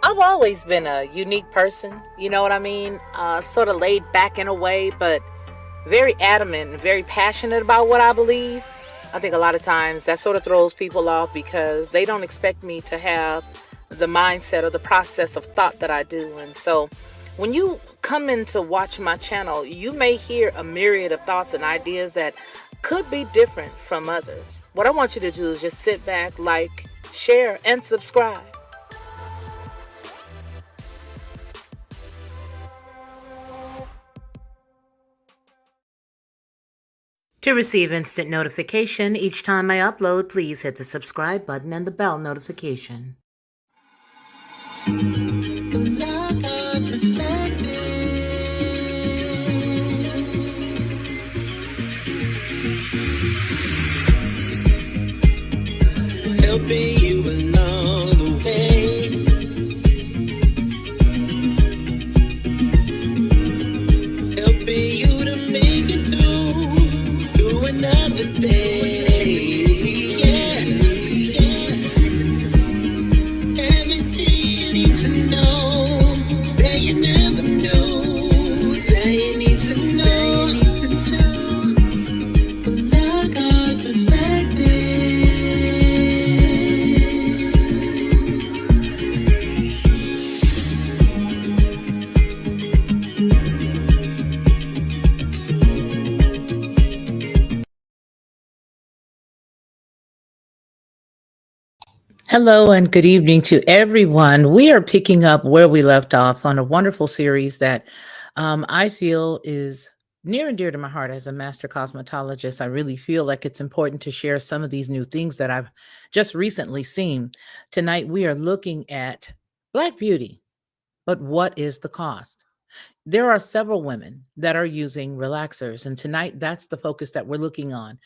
I've always been a unique person, you know what I mean? Sort of laid back in a way, but very adamant and very passionate about what I believe. I think a lot of times that sort of throws people off because they don't expect me to have the mindset or the process of thought that I do. And so when you come in to watch my channel, you may hear a myriad of thoughts and ideas that could be different from others. What I want you to do is just sit back, like, share, and subscribe. To receive instant notification each time I upload, please hit the subscribe button and the bell notification. Lockhart Perspective. Helping you along the way. Helping you to make it through another day. Yeah. Everything you need to know that you never knew that you need to know. Lockhart Perspective. Hello and good evening to everyone. We are picking up where we left off on a wonderful series that I feel is near and dear to my heart as a master cosmetologist. I really feel like it's important to share some of these new things that I've just recently seen. Tonight, we are looking at Black beauty, but what is the cost? There are several women that are using relaxers, and tonight that's the focus that we're looking on.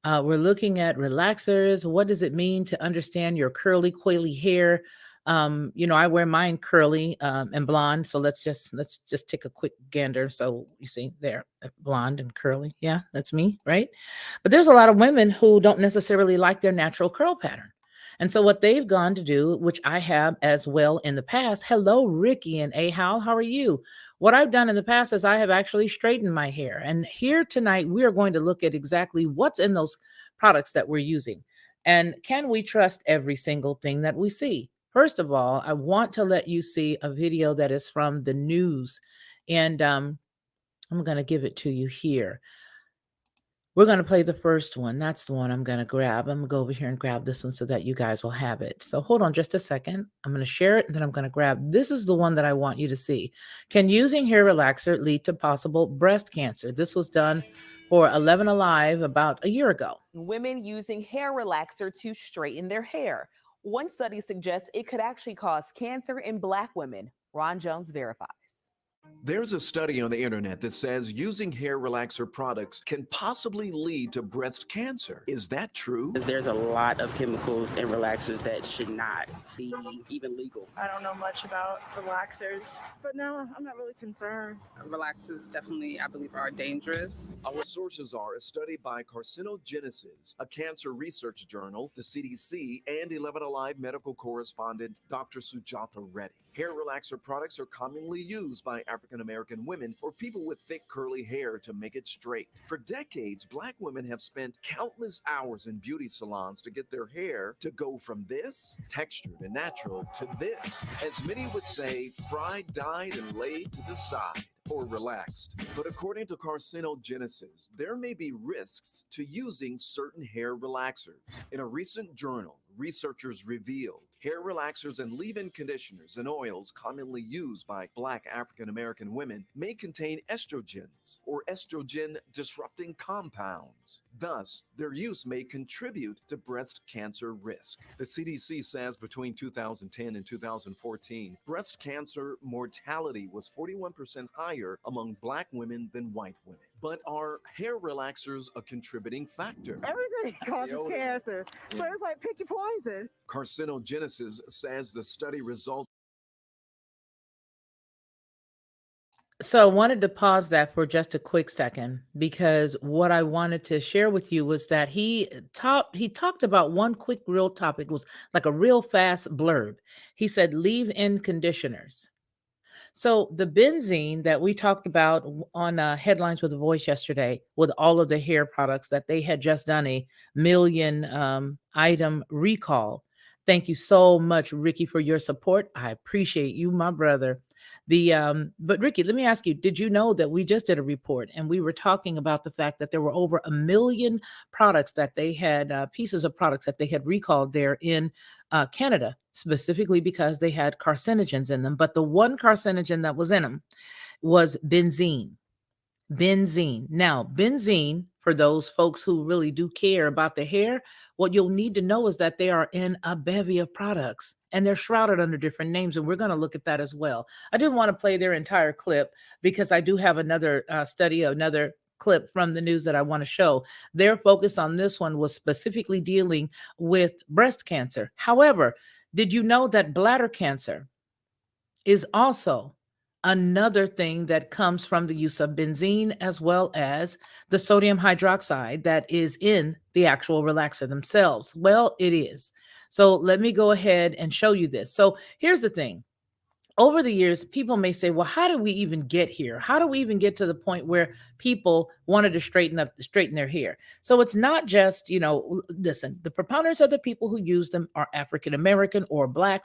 We're looking at relaxers. What does it mean to understand your curly, coily hair? I wear mine curly and blonde, so let's take a quick gander. So you see there, blonde and curly. Yeah, that's me, right? But there's a lot of women who don't necessarily like their natural curl pattern. And so what they've gone to do, which I have as well in the past. Hello, Ricky and Ahal, how are you? What I've done in the past is I have actually straightened my hair. And here tonight, we are going to look at exactly what's in those products that we're using. And can we trust every single thing that we see? First of all, I want to let you see a video that is from the news. And I'm going to give it to you here. We're going to play the first one. That's the one I'm going to grab. I'm going to go over here and grab this one so that you guys will have it. So hold on just a second. I'm going to share it and then I'm going to grab. This is the one that I want you to see. Can using hair relaxer lead to possible breast cancer? This was done for 11 Alive about a year ago. Women using hair relaxer to straighten their hair. One study suggests it could actually cause cancer in Black women. Ron Jones verifies. There's a study on the internet that says using hair relaxer products can possibly lead to breast cancer. Is that true? There's a lot of chemicals in relaxers that should not be even legal. I don't know much about relaxers, but no, I'm not really concerned. Relaxers definitely, I believe, are dangerous. Our sources are a study by Carcinogenesis, a cancer research journal, the CDC, and 11 Alive medical correspondent Dr. Sujata Reddy. Hair relaxer products are commonly used by African American women or people with thick curly hair to make it straight. For decades, Black women have spent countless hours in beauty salons to get their hair to go from this, textured and natural, to this, as many would say, fried, dyed, and laid to the side, or relaxed. But according to Carcinogenesis, there may be risks to using certain hair relaxers. In a recent journal, researchers revealed hair relaxers and leave-in conditioners and oils commonly used by Black African American women may contain estrogens or estrogen-disrupting compounds. Thus, their use may contribute to breast cancer risk. The CDC says between 2010 and 2014, breast cancer mortality was 41% higher among Black women than white women. But are hair relaxers a contributing factor? Everything causes cancer. So it's like pick your poison. Carcinogenesis says the study resulted. So I wanted to pause that for just a quick second because what I wanted to share with you was that he talked about one quick real topic. It was like a real fast blurb. He said leave-in conditioners. So the benzene that we talked about on Headlines with a Voice yesterday, with all of the hair products that they had just done a million item recall. Thank you so much, Ricky, for your support. I appreciate you, my brother. But Ricky, let me ask you: did you know that we just did a report and we were talking about the fact that there were over a million products that they had pieces of products that they had recalled there in Canada, specifically because they had carcinogens in them. But the one carcinogen that was in them was benzene. Benzene. Now, benzene, for those folks who really do care about the hair, what you'll need to know is that they are in a bevy of products and they're shrouded under different names. And we're going to look at that as well. I didn't want to play their entire clip because I do have another study, another clip from the news that I want to show. Their focus on this one was specifically dealing with breast cancer. However, did you know that bladder cancer is also another thing that comes from the use of benzene as well as the sodium hydroxide that is in the actual relaxer themselves? Well, it is. So let me go ahead and show you this. So here's the thing. Over the years, people may say, well, how did we even get here? How do we even get to the point where people wanted to straighten their hair? So it's not just, listen, the preponderance of the people who use them are African American or Black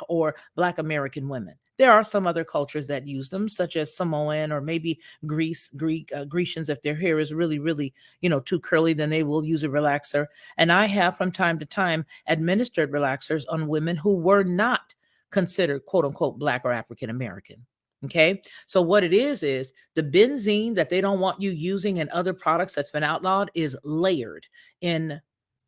American women. There are some other cultures that use them, such as Samoan or maybe Grecians. If their hair is really, really, too curly, then they will use a relaxer. And I have from time to time administered relaxers on women who were not considered quote unquote Black or African American. Okay. So what it is the benzene that they don't want you using in other products that's been outlawed is layered in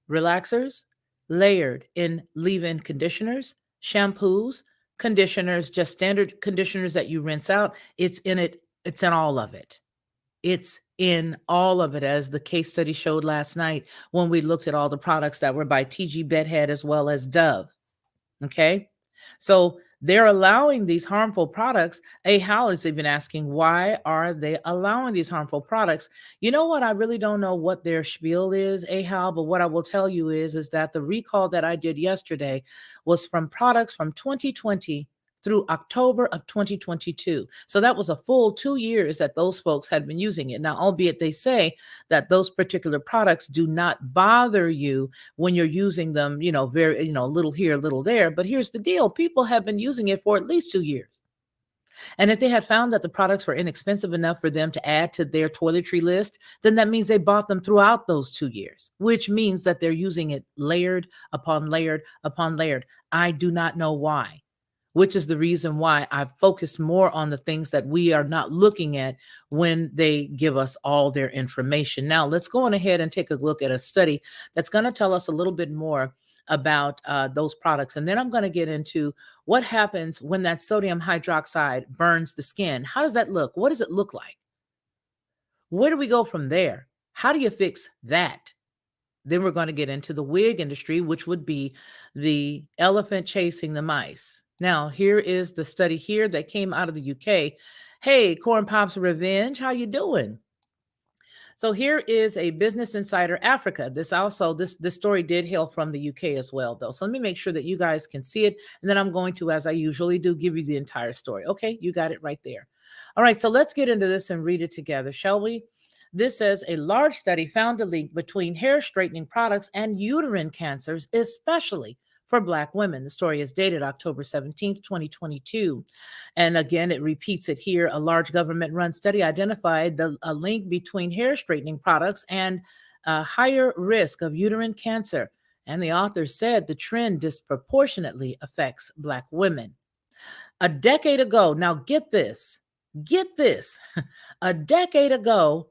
relaxers, layered in leave-in conditioners, shampoos, conditioners, just standard conditioners that you rinse out. It's in it. It's in all of it. It's in all of it, as the case study showed last night when we looked at all the products that were by TG Bedhead as well as Dove. Okay. So they're allowing these harmful products. Hal is even asking, why are they allowing these harmful products? You know what? I really don't know what their spiel is, Hal, but what I will tell you is that the recall that I did yesterday was from products from 2020 through October of 2022. So that was a full 2 years that those folks had been using it. Now, albeit they say that those particular products do not bother you when you're using them, very, a little here, a little there. But here's the deal. People have been using it for at least 2 years. And if they had found that the products were inexpensive enough for them to add to their toiletry list, then that means they bought them throughout those 2 years, which means that they're using it layered upon layered upon layered. I do not know why, which is the reason why I focus more on the things that we are not looking at when they give us all their information. Now, let's go on ahead and take a look at a study that's going to tell us a little bit more about those products. And then I'm going to get into what happens when that sodium hydroxide burns the skin. How does that look? What does it look like? Where do we go from there? How do you fix that? Then we're going to get into the wig industry, which would be the elephant chasing the mice. Now, here is the study here that came out of the UK. Hey, Corn Pops Revenge, how you doing? So here is a Business Insider Africa. This story did hail from the UK as well, though. So let me make sure that you guys can see it. And then I'm going to, as I usually do, give you the entire story. Okay, you got it right there. All right, so let's get into this and read it together, shall we? This says a large study found a link between hair straightening products and uterine cancers, especially for Black women. The story is dated October 17th, 2022. And again, it repeats it here. A large government-run study identified a link between hair straightening products and a higher risk of uterine cancer. And the author said the trend disproportionately affects Black women. A decade ago, now get this, a decade ago,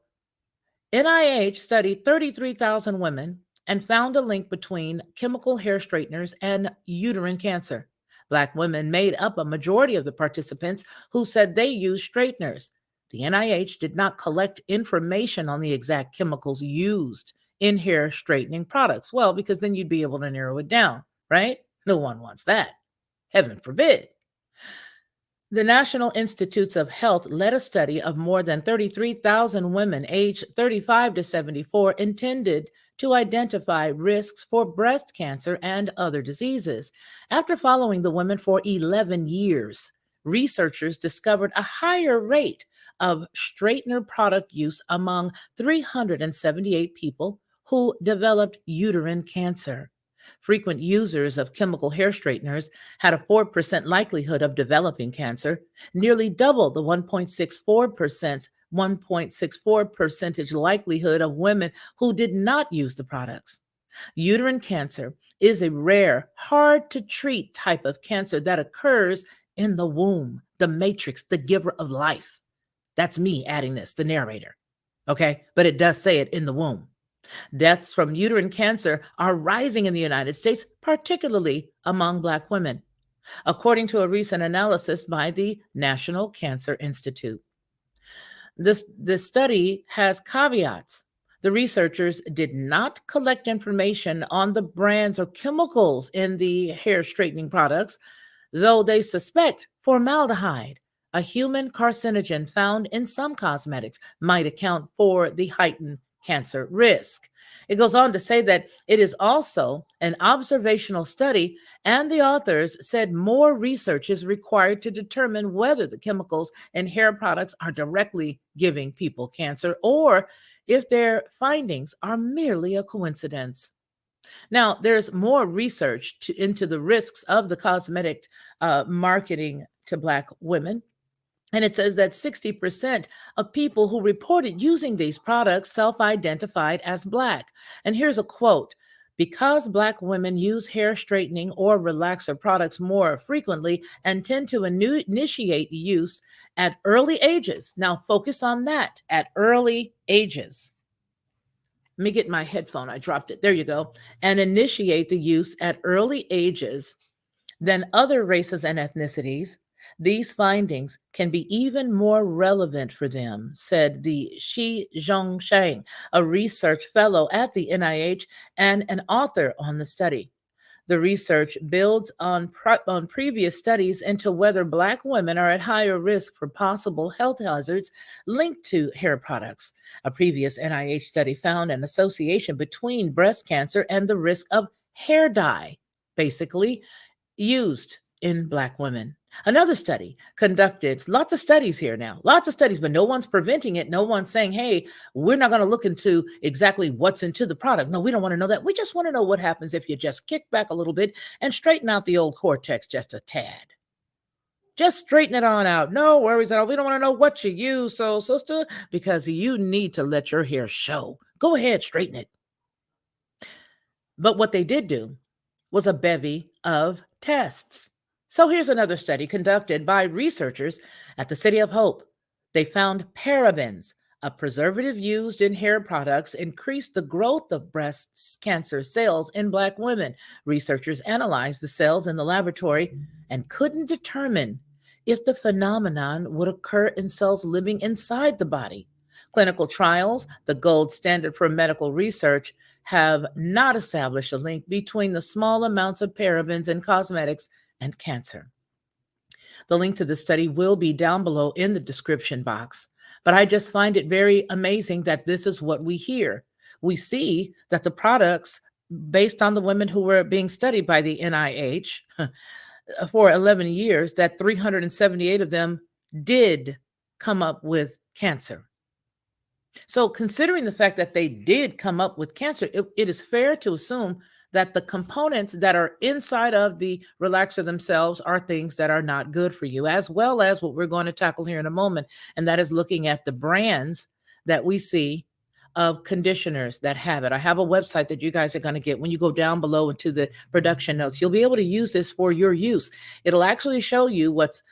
NIH studied 33,000 women and found a link between chemical hair straighteners and uterine cancer. Black women made up a majority of the participants who said they used straighteners. The NIH did not collect information on the exact chemicals used in hair straightening products. Well, because then you'd be able to narrow it down, right? No one wants that. Heaven forbid. The National Institutes of Health led a study of more than 33,000 women aged 35 to 74 intended to identify risks for breast cancer and other diseases. After following the women for 11 years, researchers discovered a higher rate of straightener product use among 378 people who developed uterine cancer. Frequent users of chemical hair straighteners had a 4% likelihood of developing cancer, nearly double the 1.64 percentage likelihood of women who did not use the products. Uterine cancer is a rare, hard to treat type of cancer that occurs in the womb, the matrix, the giver of life. That's me adding this, the narrator. Okay, but it does say it in the womb. Deaths from uterine cancer are rising in the United States, particularly among Black women, according to a recent analysis by the National Cancer Institute. This study has caveats. The researchers did not collect information on the brands or chemicals in the hair straightening products, though they suspect formaldehyde, a human carcinogen found in some cosmetics, might account for the heightened cancer risk. It goes on to say that it is also an observational study, and the authors said more research is required to determine whether the chemicals in hair products are directly giving people cancer or if their findings are merely a coincidence. Now, there's more research into the risks of the cosmetic marketing to Black women. And it says that 60% of people who reported using these products self-identified as Black. And here's a quote: because Black women use hair straightening or relaxer products more frequently and tend to initiate use at early ages. Now, focus on that, at early ages. Let me get my headphone. I dropped it. There you go. And initiate the use at early ages than other races and ethnicities. These findings can be even more relevant for them, said the Shi Zhongsheng, a research fellow at the NIH and an author on the study. The research builds on previous studies into whether Black women are at higher risk for possible health hazards linked to hair products. A previous NIH study found an association between breast cancer and the risk of hair dye, basically used in Black women. Another study conducted, lots of studies here now, lots of studies, but no one's preventing it. No one's saying, hey, we're not going to look into exactly what's into the product. No, we don't want to know that. We just want to know what happens if you just kick back a little bit and straighten out the old cortex just a tad. Just straighten it on out. No worries at all. We don't want to know what you use, so sister, because you need to let your hair show. Go ahead, straighten it. But what they did do was a bevy of tests. So here's another study conducted by researchers at the City of Hope. They found parabens, a preservative used in hair products, increased the growth of breast cancer cells in Black women. Researchers analyzed the cells in the laboratory and couldn't determine if the phenomenon would occur in cells living inside the body. Clinical trials, the gold standard for medical research, have not established a link between the small amounts of parabens in cosmetics and cancer. The link to the study will be down below in the description box, but I just find it very amazing that this is what we hear. We see that the products, based on the women who were being studied by the NIH for 11 years, that 378 of them did come up with cancer. So considering the fact that they did come up with cancer, it is fair to assume that the components that are inside of the relaxer themselves are things that are not good for you, as well as what we're going to tackle here in a moment. And that is looking at the brands that we see of conditioners that have it. I have a website that you guys are going to get when you go down below into the production notes. You'll be able to use this for your use. It'll actually show you what's,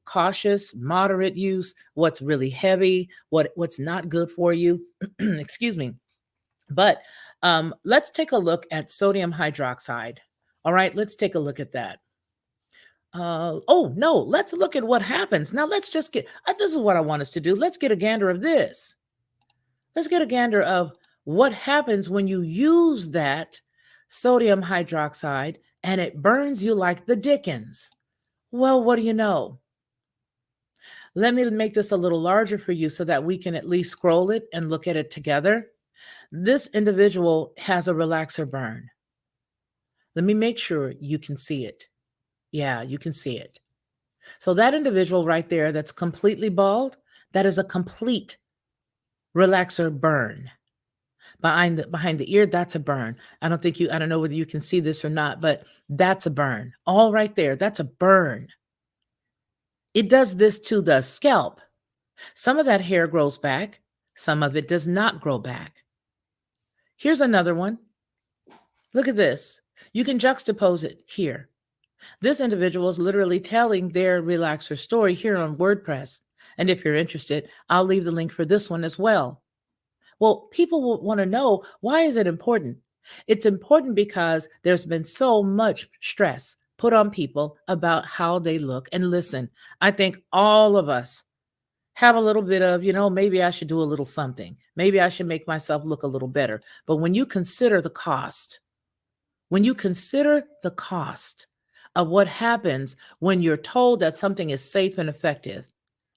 cautious, moderate use, what's really heavy, what's not good for you. Excuse me. But let's take a look at sodium hydroxide. All right, let's take a look at that. Let's look at what happens. Now let's just this is what I want us to do. Let's get a gander of this. Let's get a gander of what happens when you use that sodium hydroxide and it burns you like the dickens. Well, what do you know? Let me make this a little larger for you so that we can at least scroll it and look at it together. This individual has a relaxer burn. Let me make sure you can see it. Yeah, you can see it. So that individual right there that's completely bald, that is a complete relaxer burn. Behind the ear, that's a burn. I don't know whether you can see this or not, but that's a burn. All right there, that's a burn. It does this to the scalp. Some of that hair grows back, some of it does not grow back. Here's another one. Look at this. You can juxtapose it here. This individual is literally telling their relaxer story here on WordPress. And if you're interested, I'll leave the link for this one as well. Well, people will want to know, why is it important? It's important because there's been so much stress put on people about how they look. And listen, I think all of us have a little bit of, maybe I should do a little something. Maybe I should make myself look a little better. But when you consider the cost, of what happens when you're told that something is safe and effective,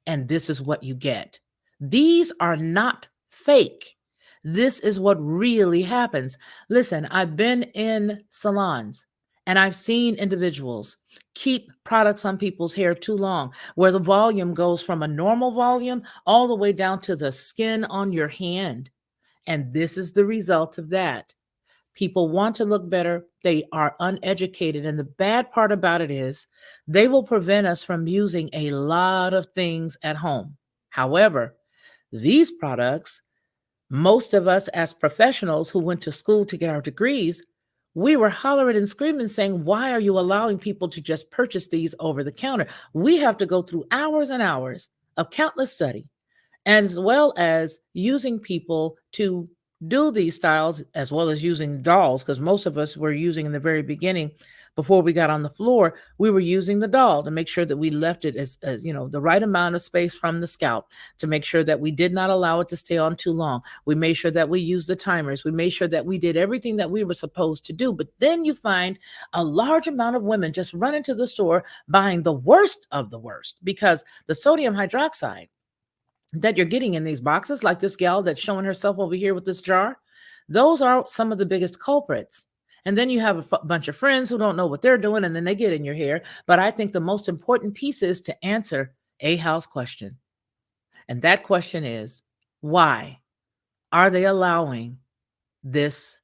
and this is what you get. These are not fake. This is what really happens. Listen, I've been in salons and I've seen individuals keep products on people's hair too long, where the volume goes from a normal volume all the way down to the skin on your hand. And this is the result of that. People want to look better. They are uneducated. And the bad part about it is they will prevent us from using a lot of things at home. However, these products, most of us as professionals who went to school to get our degrees, we were hollering and screaming saying, why are you allowing people to just purchase these over the counter? We have to go through hours and hours of countless study, as well as using people to do these styles, as well as using dolls, because most of us were using in the very beginning, before we got on the floor, we were using the doll to make sure that we left it as the right amount of space from the scalp, to make sure that we did not allow it to stay on too long. We made sure that we used the timers. We made sure that we did everything that we were supposed to do. But then you find a large amount of women just run into the store buying the worst of the worst, because the sodium hydroxide that you're getting in these boxes, like this gal that's showing herself over here with this jar, those are some of the biggest culprits. And then you have a bunch of friends who don't know what they're doing, and then they get in your hair. But I think the most important piece is to answer a house question. And that question is, why are they allowing this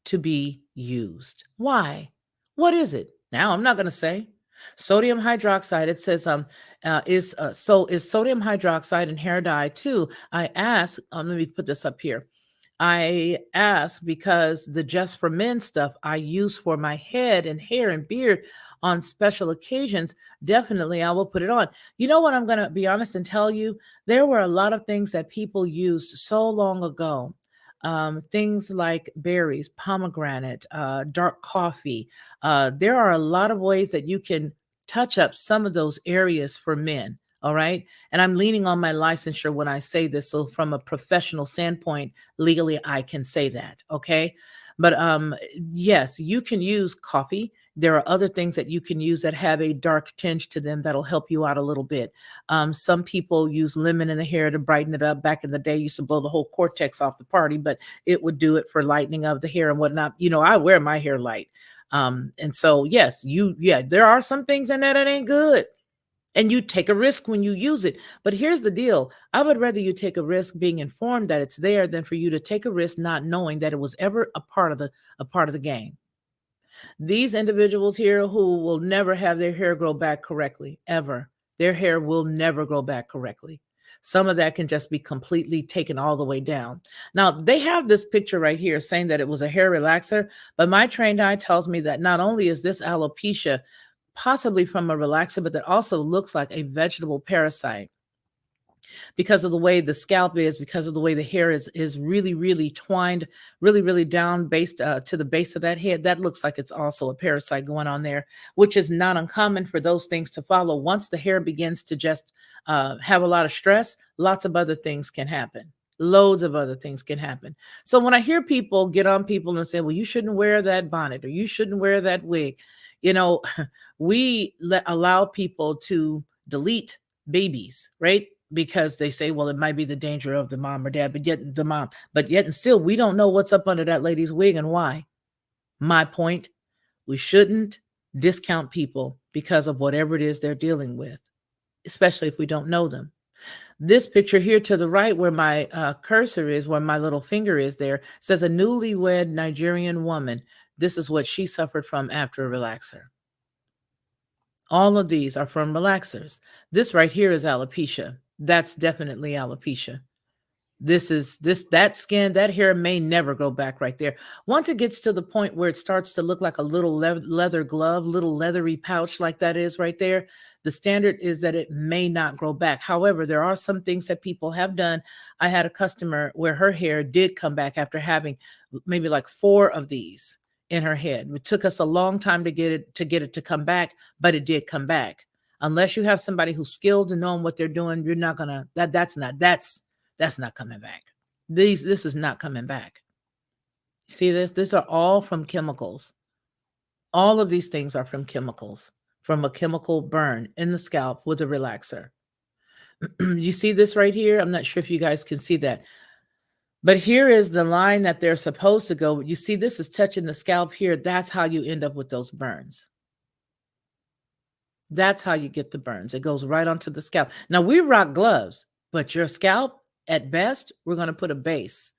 to be used? Why? What is it? Now, I'm not going to say sodium hydroxide. It says, is sodium hydroxide in hair dye too? I ask, let me put this up here. I ask because the Just for Men stuff I use for my head and hair and beard on special occasions, definitely I will put it on. You know what? I'm going to be honest and tell you, there were a lot of things that people used so long ago. Things like berries, pomegranate, dark coffee. There are a lot of ways that you can touch up some of those areas for men. All right. And I'm leaning on my licensure when I say this. So from a professional standpoint, legally, I can say that. Okay. But yes, you can use coffee. There are other things that you can use that have a dark tinge to them that'll help you out a little bit. Some people use lemon in the hair to brighten it up. Back in the day, used to blow the whole cortex off the party, but it would do it for lightening of the hair and whatnot. I wear my hair light. And so, yes, there are some things in there that ain't good. And you take a risk when you use it. But here's the deal. I would rather you take a risk being informed that it's there than for you to take a risk not knowing that it was ever a part of the game. These individuals here who will never have their hair grow back correctly, ever. Their hair will never grow back correctly. Some of that can just be completely taken all the way down. Now, they have this picture right here saying that it was a hair relaxer, but my trained eye tells me that not only is this alopecia possibly from a relaxer, but that also looks like a vegetable parasite because of the way the scalp is, because of the way the hair is really, really twined, really, really down based to the base of that head. That looks like it's also a parasite going on there, which is not uncommon for those things to follow. Once the hair begins to just have a lot of stress, lots of other things can happen. Loads of other things can happen. So when I hear people get on people and say, well, you shouldn't wear that bonnet or you shouldn't wear that wig, we allow people to delete babies, right? Because they say, well, it might be the danger of the mom or dad, but yet and still, we don't know what's up under that lady's wig and why. My point, we shouldn't discount people because of whatever it is they're dealing with, especially if we don't know them. This picture here to the right, where my cursor is, where my little finger is there, says a newlywed Nigerian woman. This is what she suffered from after a relaxer. All of these are from relaxers. This right here is alopecia. That's definitely alopecia. That skin, that hair may never go back right there. Once it gets to the point where it starts to look like a little leather glove, little leathery pouch like that is right there, the standard is that it may not grow back. However, there are some things that people have done. I had a customer where her hair did come back after having maybe like 4 of these in her head. It took us a long time to get it to come back, but it did come back. Unless you have somebody who's skilled and knowing what they're doing, you're not gonna that's not coming back. This is not coming back. See this? These are all from chemicals. All of these things are from chemicals, from a chemical burn in the scalp with a relaxer. You see this right here? I'm not sure if you guys can see that. But here is the line that they're supposed to go. You see, this is touching the scalp here. That's how you end up with those burns. That's how you get the burns. It goes right onto the scalp. Now, we rock gloves, but your scalp, at best, we're going to put a base.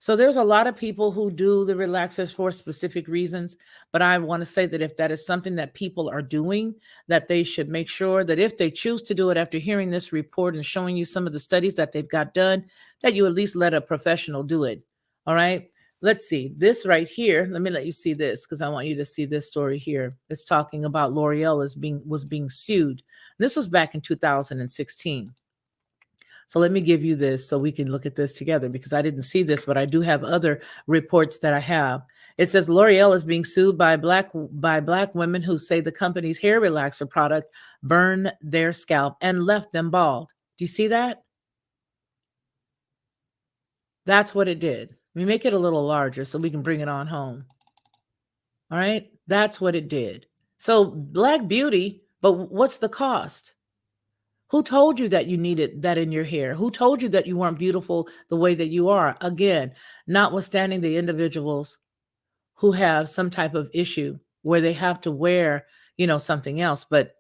So there's a lot of people who do the relaxers for specific reasons, but I want to say that if that is something that people are doing, that they should make sure that if they choose to do it after hearing this report and showing you some of the studies that they've got done, that you at least let a professional do it. All right. Let's see this right here. Let me let you see this because I want you to see this story here. It's talking about L'Oreal was being sued. This was back in 2016. So let me give you this so we can look at this together because I didn't see this, but I do have other reports that I have. It says L'Oreal is being sued by black women who say the company's hair relaxer product burned their scalp and left them bald. Do you see that? That's what it did. Let me make it a little larger so we can bring it on home. All right. That's what it did. So Black Beauty, but what's the cost? Who told you that you needed that in your hair? Who told you that you weren't beautiful the way that you are? Again, notwithstanding the individuals who have some type of issue where they have to wear, something else. But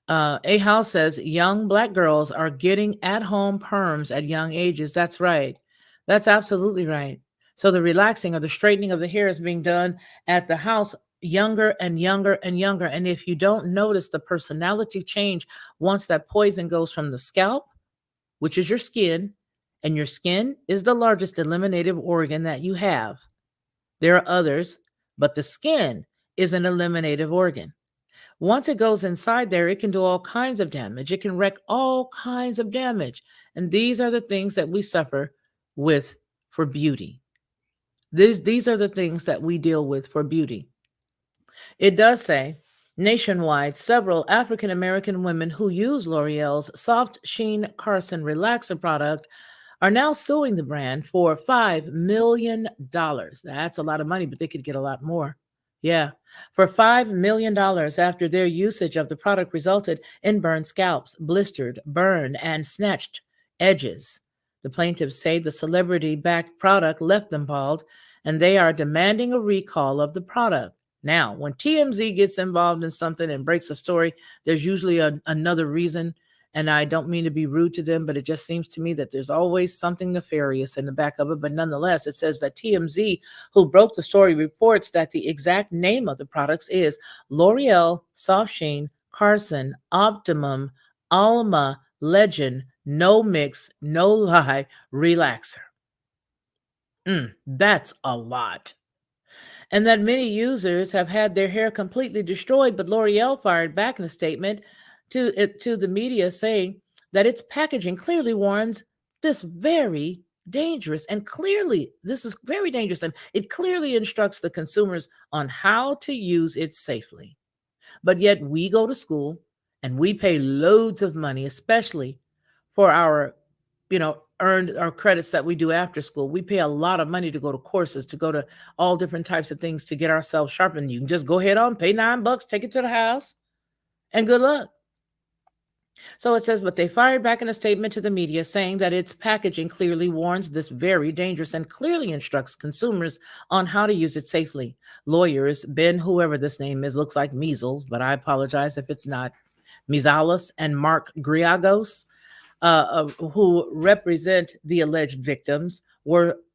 A. House says young Black girls are getting at-home perms at young ages. That's right. That's absolutely right. So the relaxing or the straightening of the hair is being done at the house younger and younger and younger. And if you don't notice the personality change once that poison goes from the scalp, which is your skin, and your skin is the largest eliminative organ that you have. There are others, but the skin is an eliminative organ. Once it goes inside there, it can do all kinds of damage. It can wreak all kinds of damage. And these are the things that we suffer with for beauty. These are the things that we deal with for beauty. It does say, nationwide, several African American women who use L'Oreal's Soft Sheen Carson Relaxer product are now suing the brand for $5 million. That's a lot of money, but they could get a lot more. Yeah, for $5 million after their usage of the product resulted in burned scalps, blistered, burned, and snatched edges. The plaintiffs say the celebrity-backed product left them bald, and they are demanding a recall of the product. Now, when TMZ gets involved in something and breaks a story, there's usually another reason. And I don't mean to be rude to them, but it just seems to me that there's always something nefarious in the back of it. But nonetheless, it says that TMZ, who broke the story, reports that the exact name of the products is L'Oreal Soft Sheen Carson Optimum Alma Legend No Mix No Lie Relaxer. That's a lot. And that many users have had their hair completely destroyed, but L'Oreal fired back in a statement to the media saying that its packaging clearly warns this very dangerous, and clearly this is very dangerous, and it clearly instructs the consumers on how to use it safely. But yet we go to school and we pay loads of money, especially for our earned our credits that we do after school. We pay a lot of money to go to courses, to go to all different types of things to get ourselves sharpened. You can just go ahead on, pay $9, take it to the house, and good luck. So it says, but they fired back in a statement to the media saying that its packaging clearly warns this very dangerous and clearly instructs consumers on how to use it safely. Lawyers, Ben, whoever this name is, looks like measles, but I apologize if it's not, Mizalis and Mark Griagos, who represent the alleged victims,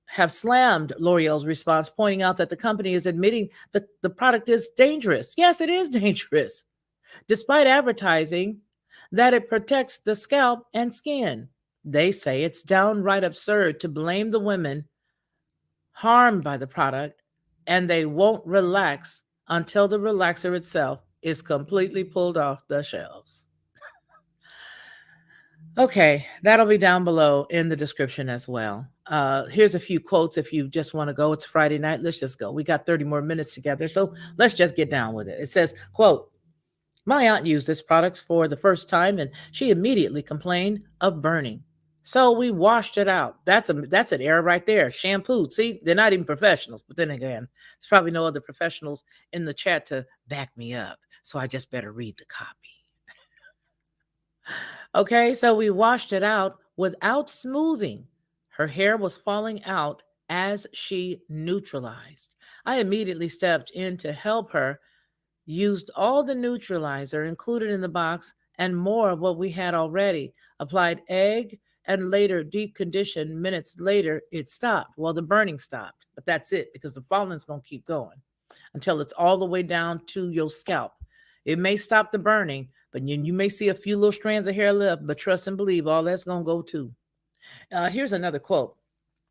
have slammed L'Oreal's response, pointing out that the company is admitting that the product is dangerous. Yes, it is dangerous, despite advertising that it protects the scalp and skin. They say it's downright absurd to blame the women harmed by the product, and they won't relax until the relaxer itself is completely pulled off the shelves. Okay, that'll be down below in the description as well. Here's a few quotes if you just want to go. It's Friday night. Let's just go. We got 30 more minutes together, so let's just get down with it. It says, quote, my aunt used this product for the first time and she immediately complained of burning. So we washed it out. That's an error right there. Shampoo. See, they're not even professionals. But then again, there's probably no other professionals in the chat to back me up. So I just better read the copy. Okay, so we washed it out without smoothing. Her hair was falling out as she neutralized. I immediately stepped in to help her, used all the neutralizer included in the box and more of what we had already, applied egg, and later deep condition. Minutes later, it stopped. Well, the burning stopped, but that's it because the falling's going to keep going until it's all the way down to your scalp. It may stop the burning, but you may see a few little strands of hair left, but trust and believe all that's going to go too. Here's another quote.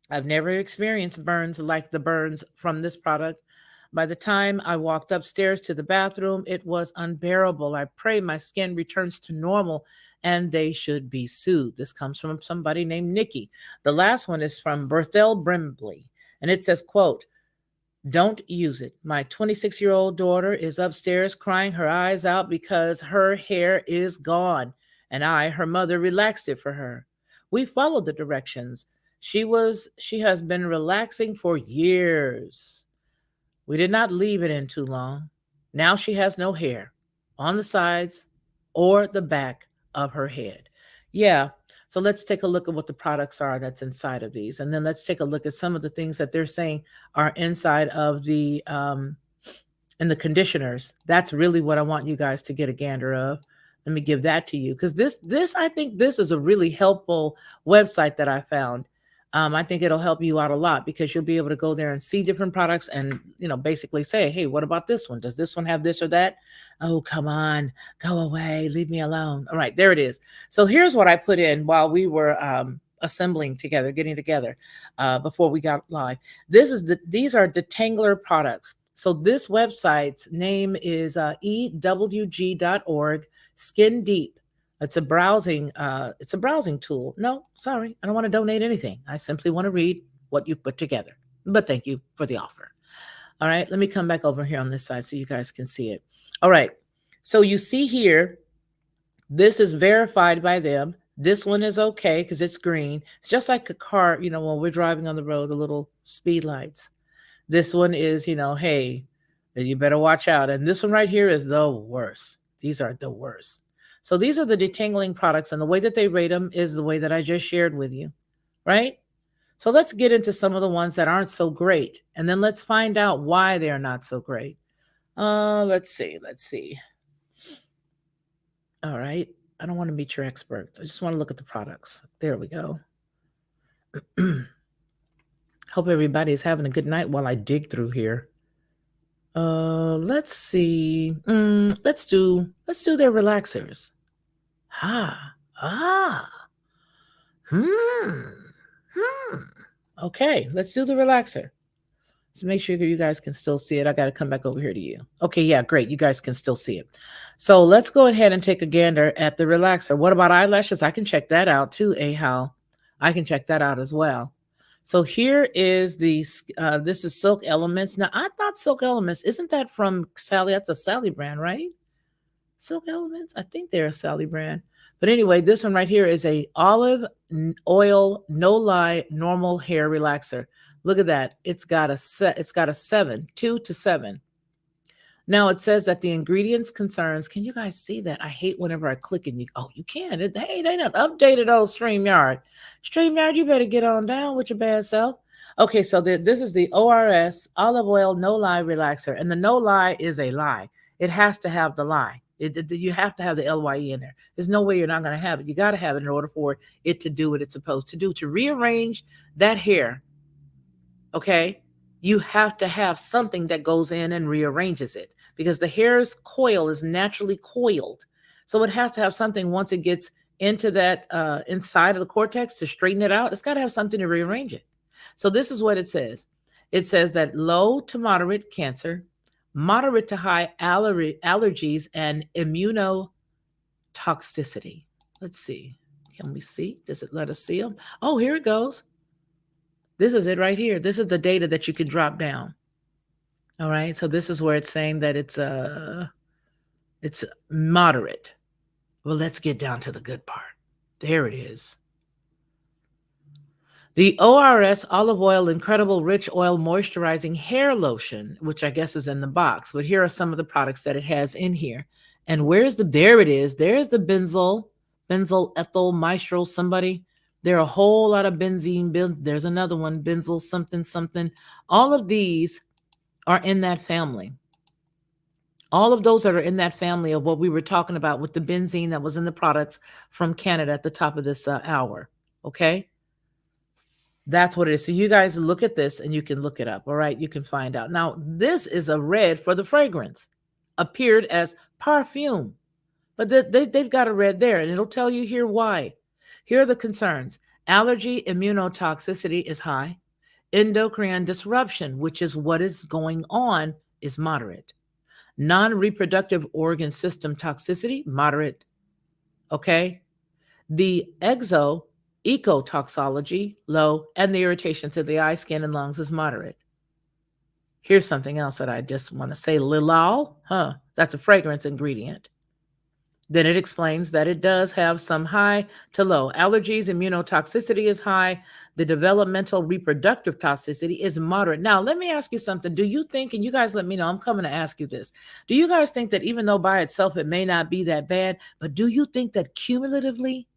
I've never experienced burns like the burns from this product. By the time I walked upstairs to the bathroom, it was unbearable. I pray my skin returns to normal and they should be soothed. This comes from somebody named Nikki. The last one is from Berthel Brimley, and it says, quote, don't use it. My 26-year-old daughter is upstairs crying her eyes out because her hair is gone, and I, her mother, relaxed it for her. We followed the directions. She has been relaxing for years. We did not leave it in too long. Now she has no hair on the sides or the back of her head. Yeah. So let's take a look at what the products are that's inside of these. And then let's take a look at some of the things that they're saying are inside of the in the conditioners. That's really what I want you guys to get a gander of. Let me give that to you because this I think this is a really helpful website that I found. I think it'll help you out a lot because you'll be able to go there and see different products and, basically say, hey, what about this one? Does this one have this or that? Oh, come on, go away, leave me alone. All right, there it is. So here's what I put in while we were assembling together, getting together before we got live. These are detangler products. So this website's name is ewg.org, Skin Deep. It's a browsing tool. No, sorry, I don't want to donate anything. I simply want to read what you put together. But thank you for the offer. All right, let me come back over here on this side so you guys can see it. All right, so you see here, this is verified by them. This one is okay because it's green. It's just like a car, when we're driving on the road, the little speed lights. This one is, hey, you better watch out. And this one right here is the worst. These are the worst. So these are the detangling products, and the way that they rate them is the way that I just shared with you, right? So let's get into some of the ones that aren't so great, and then let's find out why they are not so great. Let's see. All right. I don't want to meet your experts. I just want to look at the products. There we go. Hope everybody's having a good night while I dig through here. Let's see. Let's do their relaxers. Okay, let's do the relaxer. Let's make sure you guys can still see it. I got to come back over here to you. Okay, yeah, great. You guys can still see it. So let's go ahead and take a gander at the relaxer. What about eyelashes? I can check that out too, Ahal. I can check that out as well. So here is this is Silk Elements. Now, I thought Silk Elements, isn't that from Sally? That's a Sally brand, right? Silk Elements? I think they're a Sally brand. But anyway, this one right here is a olive oil, no lie, normal hair relaxer. Look at that. It's got a 7, 2 to 7. Now it says that the ingredients concerns, can you guys see that? I hate whenever I click and you can. Hey, they not updated old StreamYard. StreamYard, you better get on down with your bad self. Okay, so this is the ORS olive oil no lie relaxer. And the no lie is a lie. It has to have the lie. You have to have the LYE in there. There's no way you're not going to have it. You got to have it in order for it to do what it's supposed to do. To rearrange that hair, okay, you have to have something that goes in and rearranges it because the hair's coil is naturally coiled. So it has to have something once it gets into that inside of the cortex to straighten it out. It's got to have something to rearrange it. So this is what it says. It says that low to moderate cancer, moderate to high allergies, and immunotoxicity. Let's see. Can we see? Does it let us see them? Oh, here it goes. This is it right here. This is the data that you can drop down. All right. So this is where it's saying that it's moderate. Well, let's get down to the good part. There it is. The ORS olive oil incredible rich oil moisturizing hair lotion, which I guess is in the box. But here are some of the products that it has in here. And there it is. There's the benzoyl ethyl maestro somebody. There are a whole lot of benzene. There's another one, benzoyl something something. All of these are in that family. All of those that are in that family of what we were talking about with the benzene that was in the products from Canada at the top of this hour. Okay. That's what it is. So you guys look at this and you can look it up. All right. You can find out. Now, this is a red for the fragrance. Appeared as perfume. But they've got a red there, and it'll tell you here why. Here are the concerns. Allergy immunotoxicity is high. Endocrine disruption, which is what is going on, is moderate. Non-reproductive organ system toxicity, moderate. Okay. The ecotoxology, low, and the irritation to the eye, skin, and lungs is moderate. Here's something else that I just want to say. Lilal, that's a fragrance ingredient. Then it explains that it does have some high to low. Allergies, immunotoxicity is high. The developmental reproductive toxicity is moderate. Now, let me ask you something. Do you think, and you guys let me know, I'm coming to ask you this. Do you guys think that even though by itself it may not be that bad, but do you think that cumulatively,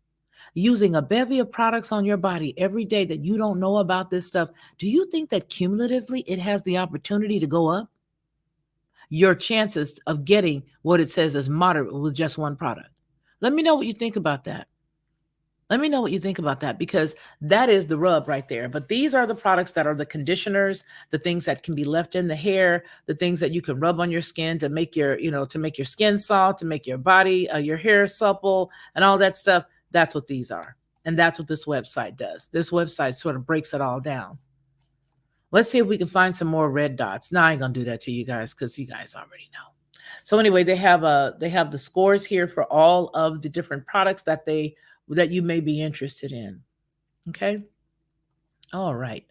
using a bevy of products on your body every day that you don't know about this stuff, do you think that cumulatively it has the opportunity to go up? Your chances of getting what it says is moderate with just one product. Let me know what you think about that. Let me know what you think about that, because that is the rub right there. But these are the products that are the conditioners, the things that can be left in the hair, the things that you can rub on your skin to make your, to make your skin soft, to make your body, your hair supple, and all that stuff. That's what these are. And that's what this website does. This website sort of breaks it all down. Let's see if we can find some more red dots. Now, I ain't gonna do that to you guys because you guys already know. So anyway, they have the scores here for all of the different products that you may be interested in. Okay. All right.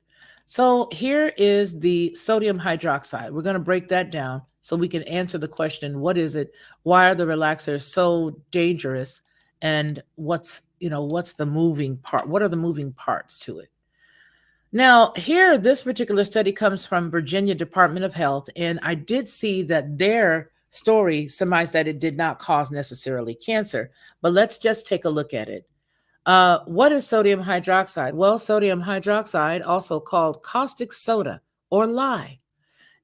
So here is the sodium hydroxide. We're going to break that down so we can answer the question, what is it? Why are the relaxers so dangerous? And what's the moving part? What are the moving parts to it? Now, here, this particular study comes from Virginia Department of Health, and I did see that their story surmised that it did not cause necessarily cancer, but let's just take a look at it. What is sodium hydroxide? Well, sodium hydroxide, also called caustic soda or lye,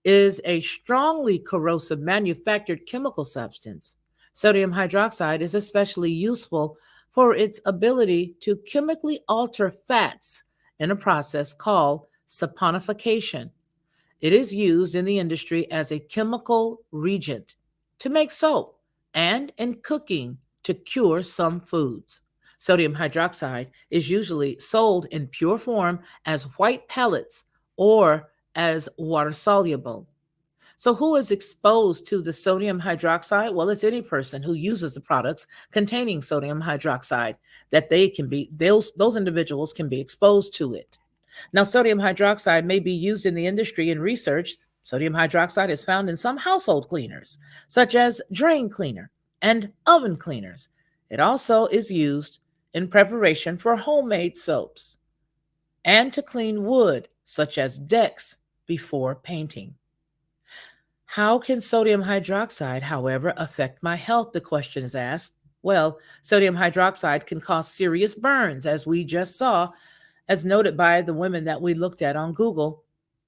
is a strongly corrosive manufactured chemical substance. Sodium hydroxide is especially useful for its ability to chemically alter fats in a process called saponification. It is used in the industry as a chemical reagent to make soap and in cooking to cure some foods. Sodium hydroxide is usually sold in pure form as white pellets or as water soluble. So who is exposed to the sodium hydroxide? Well, it's any person who uses the products containing sodium hydroxide that those individuals can be exposed to it. Now, sodium hydroxide may be used in the industry and research. Sodium hydroxide is found in some household cleaners, such as drain cleaner and oven cleaners. It also is used in preparation for homemade soaps and to clean wood, such as decks, before painting. How can sodium hydroxide, however, affect my health? The question is asked. Well, sodium hydroxide can cause serious burns, as we just saw, as noted by the women that we looked at on Google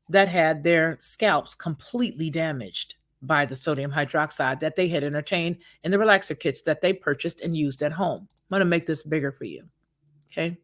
that had their scalps completely damaged by the sodium hydroxide that they had entertained in the relaxer kits that they purchased and used at home. I'm going to make this bigger for you. Okay.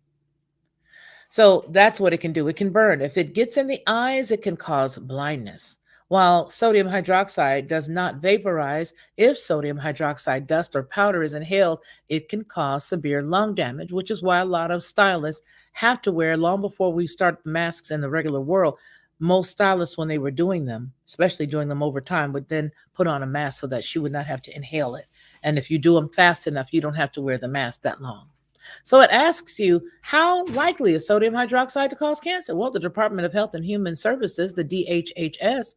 So that's what it can do. It can burn. If it gets in the eyes, it can cause blindness. While sodium hydroxide does not vaporize, if sodium hydroxide dust or powder is inhaled, it can cause severe lung damage, which is why a lot of stylists have to wear, long before we start the masks in the regular world, most stylists, when they were doing them, especially doing them over time, would then put on a mask so that she would not have to inhale it. And if you do them fast enough, you don't have to wear the mask that long. So it asks you, how likely is sodium hydroxide to cause cancer? Well, the Department of Health and Human Services, the DHHS,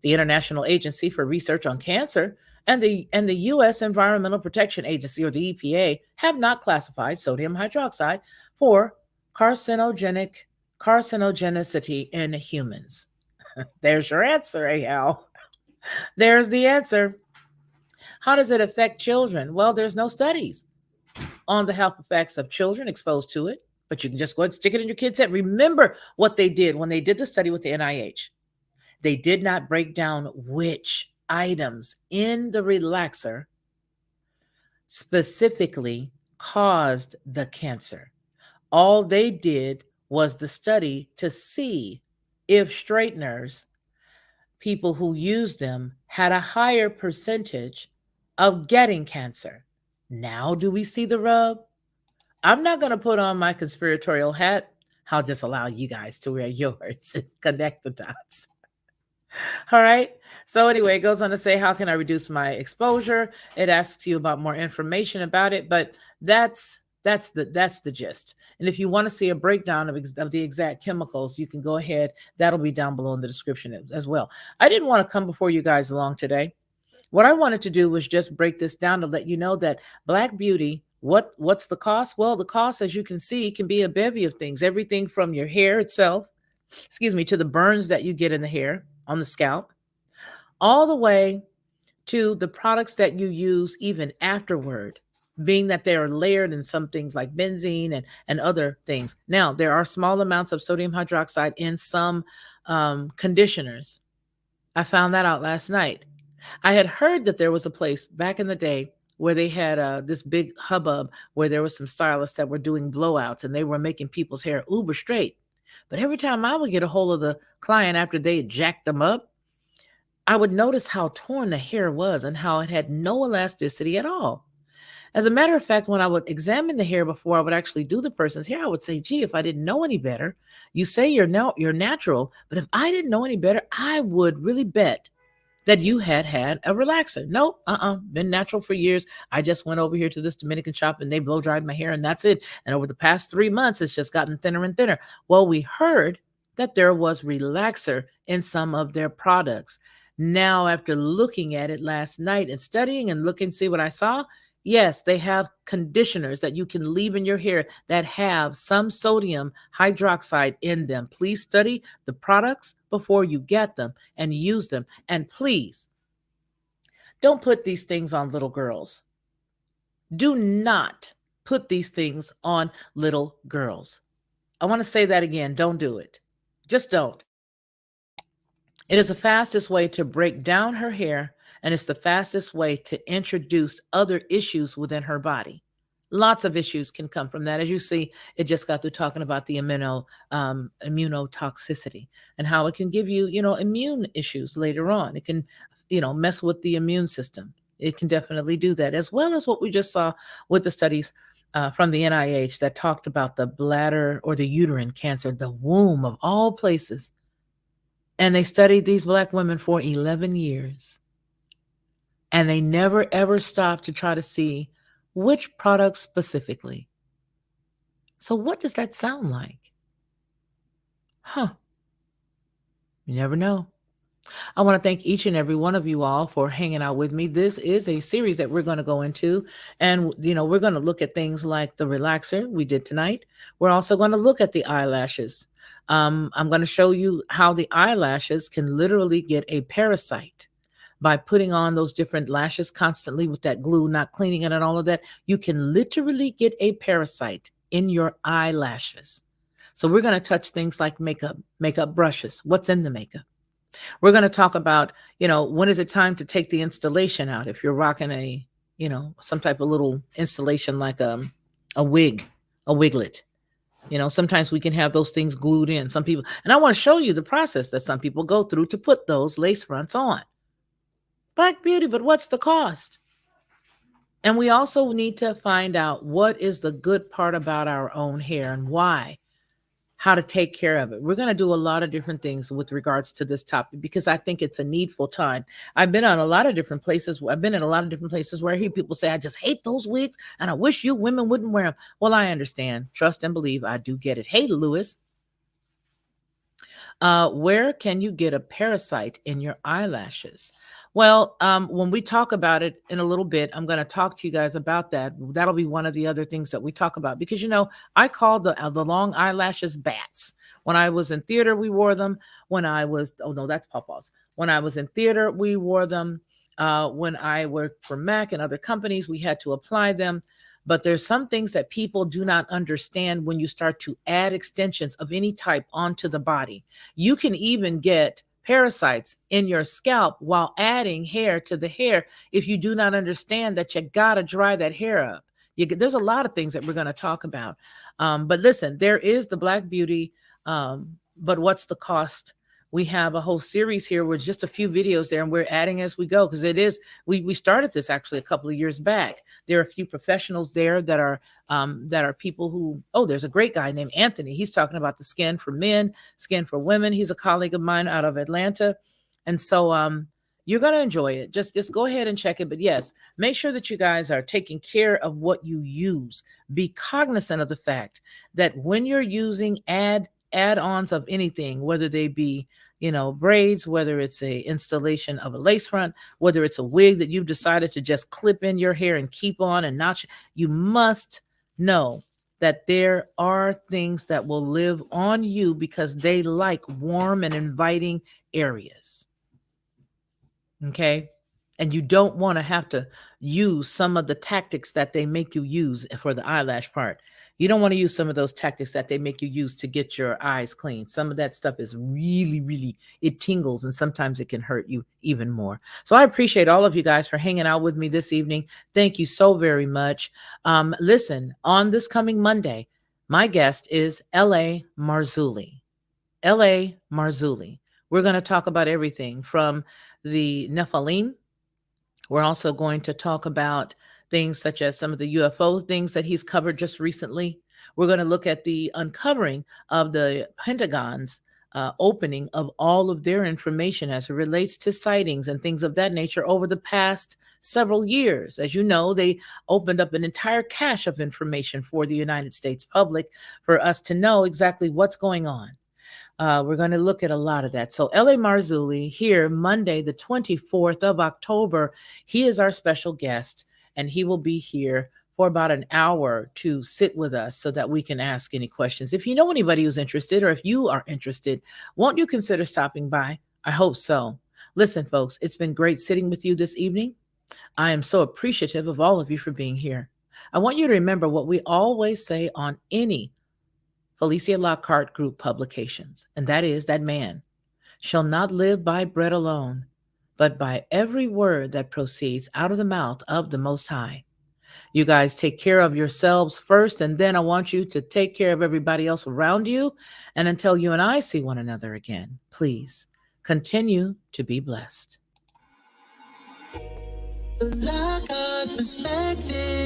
the International Agency for Research on Cancer, and the U.S. Environmental Protection Agency, or the EPA, have not classified sodium hydroxide for carcinogenicity in humans. There's your answer, Al. There's the answer. How does it affect children? Well, there's no studies on the health effects of children exposed to it, but you can just go ahead and stick it in your kid's head. Remember what they did when they did the study with the NIH. They did not break down which items in the relaxer specifically caused the cancer. All they did was the study to see if straighteners, people who used them, had a higher percentage of getting cancer. Now, do we see the rub? I'm not going to put on my conspiratorial hat. I'll just allow you guys to wear yours and connect the dots. All right. So anyway, it goes on to say, how can I reduce my exposure? It asks you about more information about it, but that's the gist. And if you want to see a breakdown of the exact chemicals, you can go ahead. That'll be down below in the description as well. I didn't want to come before you guys long today. What I wanted to do was just break this down to let you know that Black Beauty, what's the cost? Well, the cost, as you can see, can be a bevy of things. Everything from your hair itself, to the burns that you get in the hair, on the scalp, all the way to the products that you use even afterward, being that they are layered in some things like benzene and other things. Now, there are small amounts of sodium hydroxide in some conditioners. I found that out last night. I had heard that there was a place back in the day where they had this big hubbub where there was some stylists that were doing blowouts and they were making people's hair uber straight. But every time I would get a hold of the client after they had jacked them up, I would notice how torn the hair was and how it had no elasticity at all. As a matter of fact, when I would examine the hair before I would actually do the person's hair, I would say, gee, if I didn't know any better, you say you're natural, but if I didn't know any better, I would really bet that you had a relaxer. Nope, been natural for years. I just went over here to this Dominican shop and they blow dried my hair and that's it. And over the past 3 months, it's just gotten thinner and thinner. Well, we heard that there was relaxer in some of their products. Now, after looking at it last night and studying and looking, see what I saw, yes, they have conditioners that you can leave in your hair that have some sodium hydroxide in them. Please study the products before you get them and use them. And please, don't put these things on little girls. Do not put these things on little girls. I want to say that again. Don't do it. Just don't. It is the fastest way to break down her hair, and it's the fastest way to introduce other issues within her body. Lots of issues can come from that. As you see, it just got through talking about the immunotoxicity and how it can give you, immune issues later on. It can, mess with the immune system. It can definitely do that, as well as what we just saw with the studies from the NIH that talked about the bladder or the uterine cancer, the womb of all places. And they studied these Black women for 11 years. And they never, ever stopped to try to see which products specifically. So what does that sound like? You never know. I want to thank each and every one of you all for hanging out with me. This is a series that we're going to go into. And, we're going to look at things like the relaxer we did tonight. We're also going to look at the eyelashes. I'm going to show you how the eyelashes can literally get a parasite. by putting on those different lashes constantly with that glue, not cleaning it and all of that, you can literally get a parasite in your eyelashes. So we're going to touch things like makeup brushes. What's in the makeup? We're going to talk about, when is it time to take the installation out? If you're rocking some type of little installation like a wig, a wiglet. Sometimes we can have those things glued in. Some people, and I want to show you the process that some people go through to put those lace fronts on. Black beauty, but what's the cost? And we also need to find out what is the good part about our own hair and why, how to take care of it. We're going to do a lot of different things with regards to this topic because I think it's a needful time. I've been in a lot of different places where I hear people say, I just hate those wigs and I wish you women wouldn't wear them. Well, I understand. Trust and believe. I do get it. Hey, Lewis. Where can you get a parasite in your eyelashes? Well, when we talk about it in a little bit, I'm going to talk to you guys about that. That'll be one of the other things that we talk about because, I call the long eyelashes bats. When I was in theater, we wore them. When I was, oh no, that's pawpaws. When I was in theater, we wore them. When I worked for Mac and other companies, we had to apply them. But there's some things that people do not understand when you start to add extensions of any type onto the body. You can even get parasites in your scalp while adding hair to the hair if you do not understand that you got to dry that hair up. There's a lot of things that we're going to talk about. But listen, there is the Black Beauty, but what's the cost? We have a whole series here with just a few videos there, and we're adding as we go because it is, we started this actually a couple of years back. There are a few professionals there that are people who, there's a great guy named Anthony. He's talking about the skin for men, skin for women. He's a colleague of mine out of Atlanta. And so you're going to enjoy it. Just go ahead and check it. But yes, make sure that you guys are taking care of what you use. Be cognizant of the fact that when you're using add-ons of anything, whether they be, braids, whether it's a installation of a lace front, whether it's a wig that you've decided to just clip in your hair and keep on and not, you must know that there are things that will live on you because they like warm and inviting areas. Okay. And you don't want to have to use some of the tactics that they make you use for the eyelash part. You don't want to use some of those tactics that they make you use to get your eyes clean. Some of that stuff is really, really, it tingles and sometimes it can hurt you even more. So I appreciate all of you guys for hanging out with me this evening. Thank you so very much. Listen, on this coming Monday, my guest is L.A. Marzulli. L.A. Marzulli. We're going to talk about everything from the Nephilim. We're also going to talk about things such as some of the UFO things that he's covered just recently. We're going to look at the uncovering of the Pentagon's opening of all of their information as it relates to sightings and things of that nature over the past several years. As you know, they opened up an entire cache of information for the United States public for us to know exactly what's going on. We're going to look at a lot of that. So L.A. Marzulli here Monday, the 24th of October. He is our special guest, and he will be here for about an hour to sit with us so that we can ask any questions. If you know anybody who's interested, or if you are interested, won't you consider stopping by? I hope so. Listen, folks, it's been great sitting with you this evening. I am so appreciative of all of you for being here. I want you to remember what we always say on any Felicia Lockhart Group publications, and that is that man shall not live by bread alone, but by every word that proceeds out of the mouth of the Most High. You guys take care of yourselves first, and then I want you to take care of everybody else around you. And until you and I see one another again, please continue to be blessed. Lockhart Perspective.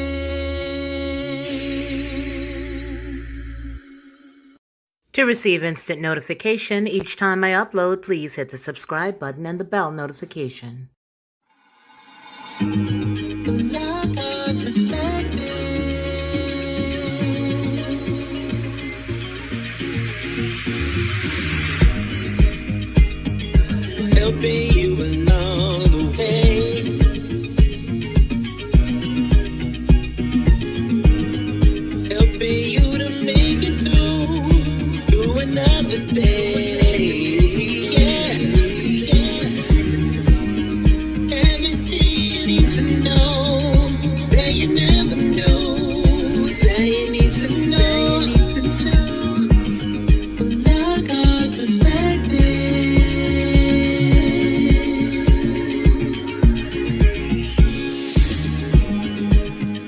To receive instant notification each time I upload, please hit the subscribe button and the bell notification. Lockhart Perspective. Helping you along the way. Helping you to make it through another day.